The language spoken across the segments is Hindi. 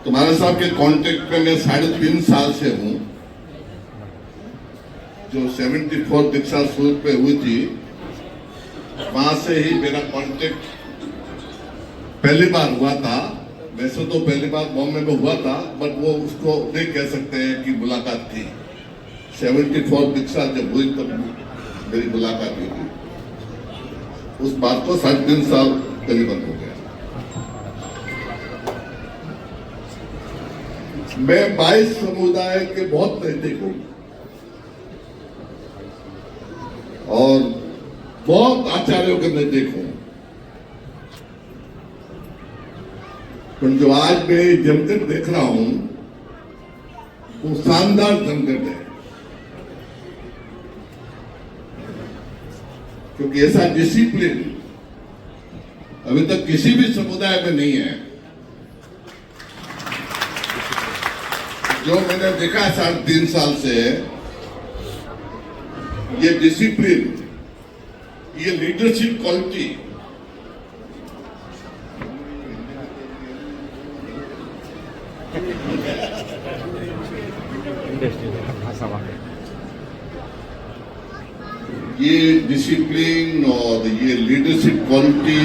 तो महाराज साहब के कांटेक्ट में मैं 3.5 साल से हूँ। जो 74 दीक्षा सूरत पे हुई थी, वहां से ही मेरा कांटेक्ट पहली बार हुआ था। वैसे तो पहली बार बॉम्बे में हुआ था, बट वो उसको नहीं कह सकते हैं कि मुलाकात थी। 74 दीक्षा जब हुई तब मेरी मुलाकात हुई थी। उस बात को 3.5 साल करीबन हो गया। मैं 22 समुदाय के बहुत नजदीक हूं और बहुत आचार्यों के नजदीक हूं। पर जो आज मैं जमघट देख रहा हूं वो शानदार जमघट है, क्योंकि ऐसा डिसिप्लिन अभी तक किसी भी समुदाय में नहीं है। जो मैंने देखा 3.5 साल से, ये डिसिप्लिन, ये लीडरशिप क्वालिटी, ये डिसिप्लिन और ये लीडरशिप क्वालिटी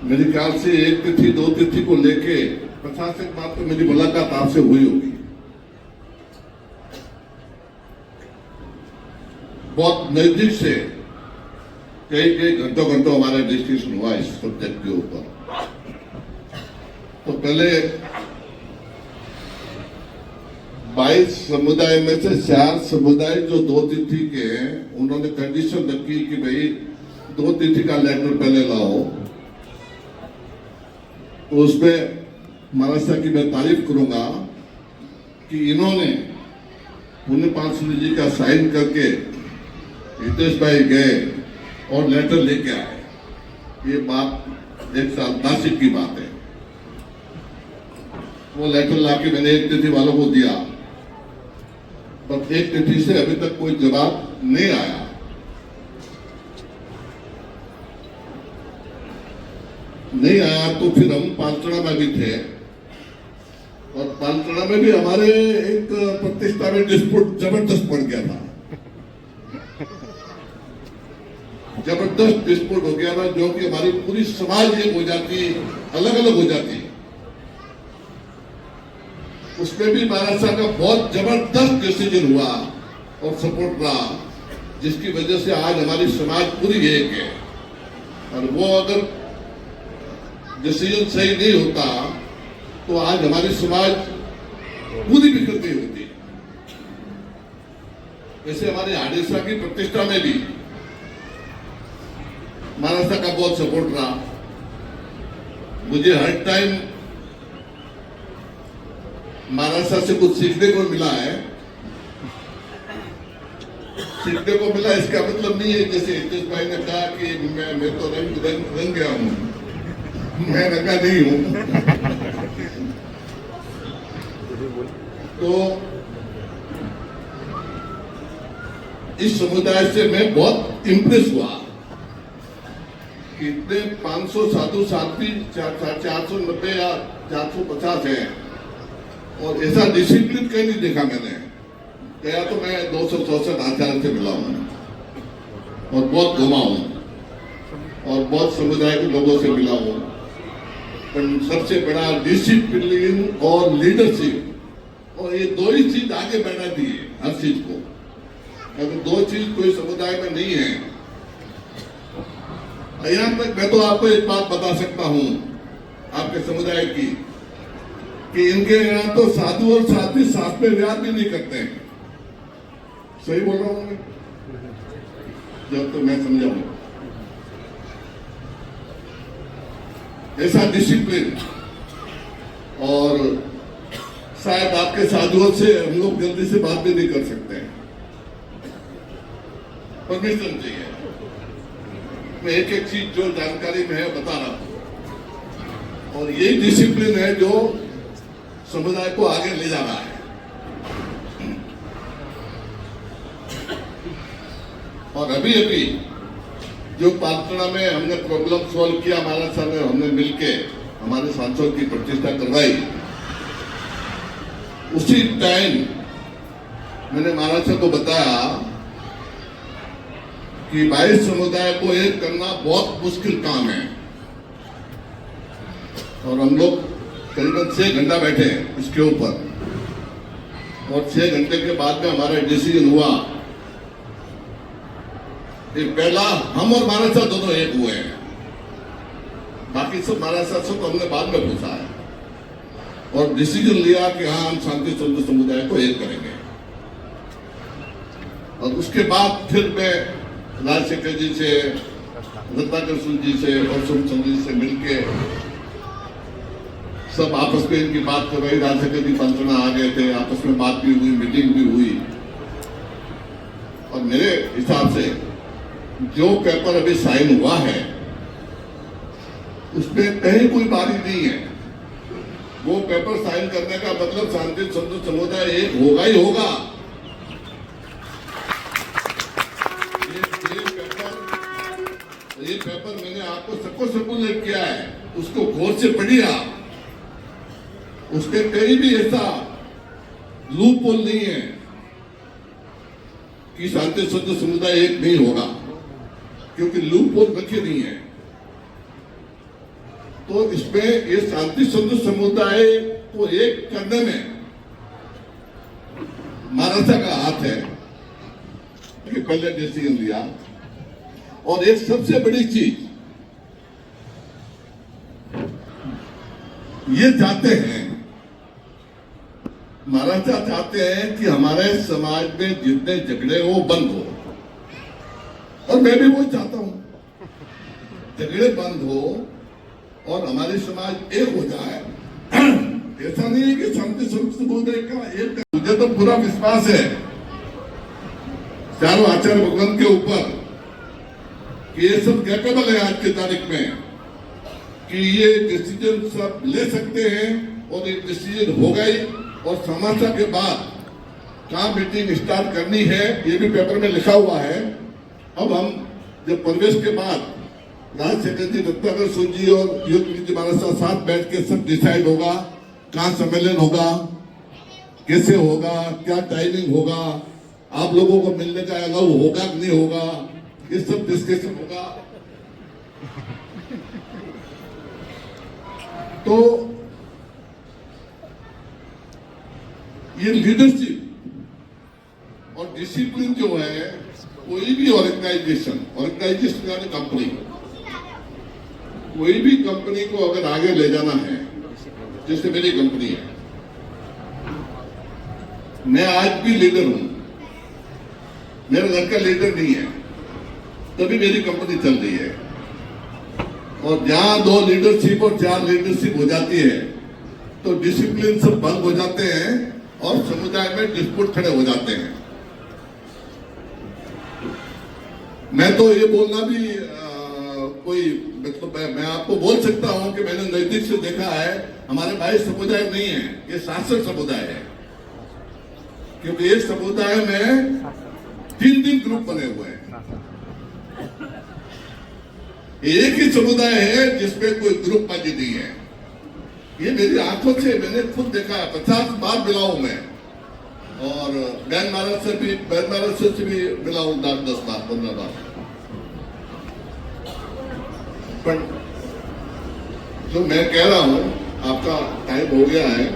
मेरे ख्याल से 1 तिथि 2 तिथि को लेके 50 एक बार तो मेरी मुलाकात आपसे हुई होगी। बहुत नजदीक से कई घंटों हमारा डिस्कशन हुआ इस सब्जेक्ट के ऊपर। तो पहले 22 समुदाय में से 4 समुदाय जो 2 तिथि के हैं, उन्होंने कंडीशन रखी कि भाई 2 तिथि का लेटर पहले लाओ। तो उसमें महाराज साहब की मैं तारीफ करूंगा कि इन्होंने पुण्य पांचली जी का साइन करके हितेश भाई गए और लेटर लेके आए। ये बात 1 साल नासिक की बात है। वो लेटर लाके मैंने 1 तिथि वालों को दिया, पर 1 तिथि से अभी तक कोई जवाब नहीं आया। तो फिर हम पालचड़ा में भी थे और पालचड़ा में भी हमारे एक प्रतिष्ठा में डिस्प्यूट जबरदस्त पड़ गया था। जबरदस्त डिस्प्यूट हो गया था, जो कि हमारी पूरी समाज एक हो जाती, अलग अलग हो जाती। उसमें भी महाराज साहब का बहुत जबरदस्त डिसीजन हुआ और सपोर्ट रहा, जिसकी वजह से आज हमारी समाज पूरी एक है। और वो अगर डिसीजन सही नहीं होता तो आज हमारी समाज पूरी बिखरती होती। वैसे हमारे हाड़ेसा की प्रतिष्ठा में भी महाराज साहब का बहुत सपोर्ट रहा। मुझे हर टाइम महाराज साहब से कुछ सीखने को मिला है। सीखने को मिला इसका मतलब नहीं है जैसे हितेश भाई ने कहा कि मैं तो रंग गया हूं, मैं रंगा नहीं हूं। तो इस समुदाय से मैं बहुत इंप्रेस हुआ कि इतने 500 साधु साध्वी 490 या 450 हैं और ऐसा डिसिप्लिन कहीं नहीं देखा मैंने। गया तो मैं 264 आचार्य से मिला हूं और बहुत घुमा हूं और बहुत समुदाय के लोगों से मिला हूं, पर सबसे बड़ा डिसिप्लिन और लीडरशिप, और ये 2 ही चीज आगे बढ़ा दी है हर चीज को। अगर 2 चीज कोई समुदाय में नहीं है, यहाँ तक मैं तो आपको एक बात बता सकता हूं आपके समुदाय की, कि इनके यहाँ तो साधु और साध्वी साथ में विवाह भी नहीं करते हैं। सही बोल रहा हूं मैं? जब तो मैं समझाऊंगा ऐसा डिसिप्लिन। और शायद आपके साधुओं से हम लोग जल्दी से बात भी नहीं कर सकते हैं, परमिशन चाहिए। मैं एक चीज जो जानकारी में है बता रहा हूं, और यही डिसिप्लिन है जो समुदाय को आगे ले जा रहा है। और अभी जो पालचड़ा में हमने प्रॉब्लम सॉल्व किया महाराज साहब ने, हमने मिलके हमारे सांसदों की प्रतिष्ठा करवाई, उसी टाइम मैंने महाराज को बताया कि भाई समुदाय को एक करना बहुत मुश्किल काम है, और हम लोग करीबन 6 घंटा बैठे इसके ऊपर, और 6 घंटे के बाद में हमारा डिसीजन हुआ कि पहला हम और महाराज साहब दोनों एक हुए हैं, बाकी सब महाराज साहब से तो हमने बाद में पूछा है, और डिसीजन लिया कि हाँ हम शांति स्वरूप समुदाय को एक करेंगे। और उसके बाद फिर मैं राजशेखर जी से, रत्नाकर जी से और सोमचंद्र जी से मिलके सब आपस में इनकी बात कर रही। राजशेखर जी पंचना आ गए थे, आपस में बात भी हुई, मीटिंग भी हुई, और मेरे हिसाब से जो पेपर अभी साइन हुआ है उसमें कहीं कोई बारी नहीं है। वो पेपर साइन करने का मतलब शांति स्वरूप समुदाय एक होगा ही होगा। ये पेपर मैंने आपको सबको सर्कुलेट किया है, उसको गौर से पढ़िए आप। उसके कहीं भी ऐसा लूप होल नहीं है कि शांति स्वरूप समुदाय एक नहीं होगा, क्योंकि लूप होल रखे नहीं है। तो इसमें ये शांति स्वरूप समुदाय को एक करने में महाराजा का हाथ है कि पहले डिसीजन लिया। और एक सबसे बड़ी चीज ये चाहते हैं, महाराजा चाहते हैं कि हमारे समाज में जितने झगड़े हो बंद हो, और मैं भी वो चाहता हूं, झगड़े बंद हो और हमारे समाज एक हो जाए। ऐसा नहीं है कि शांति स्वरूप समुदाय का एक, मुझे तो पूरा विश्वास है चारों आचार्य भगवान के ऊपर कि ये सब कैपेबल है आज की तारीख में कि ये डिसीजन सब ले सकते हैं, और ये डिसीजन हो गई। और समाचार के बाद कहाँ मीटिंग स्टार्ट करनी है ये भी पेपर में लिखा हुआ है। अब हम जब प्रवेश के बाद राजशेखर जी, रत्नाकर जी और युग जी महाराज साथ बैठ के सब डिसाइड होगा कहाँ सम्मेलन होगा, कैसे होगा, क्या टाइमिंग होगा, आप लोगों को मिलने का अलाउ होगा कि नहीं होगा, ये सब डिस्कशन होगा। तो ये लीडरशिप और डिसिप्लिन जो है, कोई भी ऑर्गेनाइजेशन यानी कंपनी, कोई भी कंपनी को अगर आगे ले जाना है, जैसे मेरी कंपनी है, मैं आज भी लीडर हूं, मेरा घर का लीडर नहीं है, तभी मेरी कंपनी चल रही है। और जहां 2 लीडरशिप और 4 लीडरशिप हो जाती है तो डिसिप्लिन सब भंग हो जाते हैं और समुदाय में डिस्प्यूट खड़े हो जाते हैं। मैं तो ये बोलना भी कोई मतलब मैं आपको बोल सकता हूं कि मैंने नजदीक से देखा है, हमारे भाई समुदाय नहीं है, ये शासक समुदाय है, क्योंकि इस समुदाय में 3 ग्रुप बने हुए हैं। एक ही समुदाय है जिसमें कोई ग्रुप बाजी नहीं है। ये मेरी आंखों से मैंने खुद देखा है, 50 बार मिला हूं मैं, और बहन महाराज से भी मिला हूं 10 बार 15 बार। पर जो मैं कह रहा हूं, आपका टाइम हो गया है,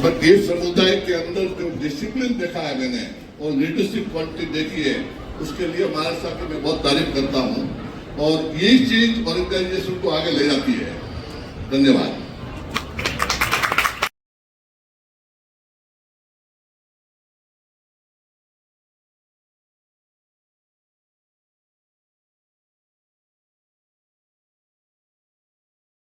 बट ये समुदाय के अंदर जो डिसिप्लिन देखा है मैंने और लीडरशिप क्वालिटी देखी है, उसके लिए महाराज साहब की मैं बहुत तारीफ करता हूं, और यही चीज ऑर्गेनाइजेशन को आगे ले जाती है। धन्यवाद।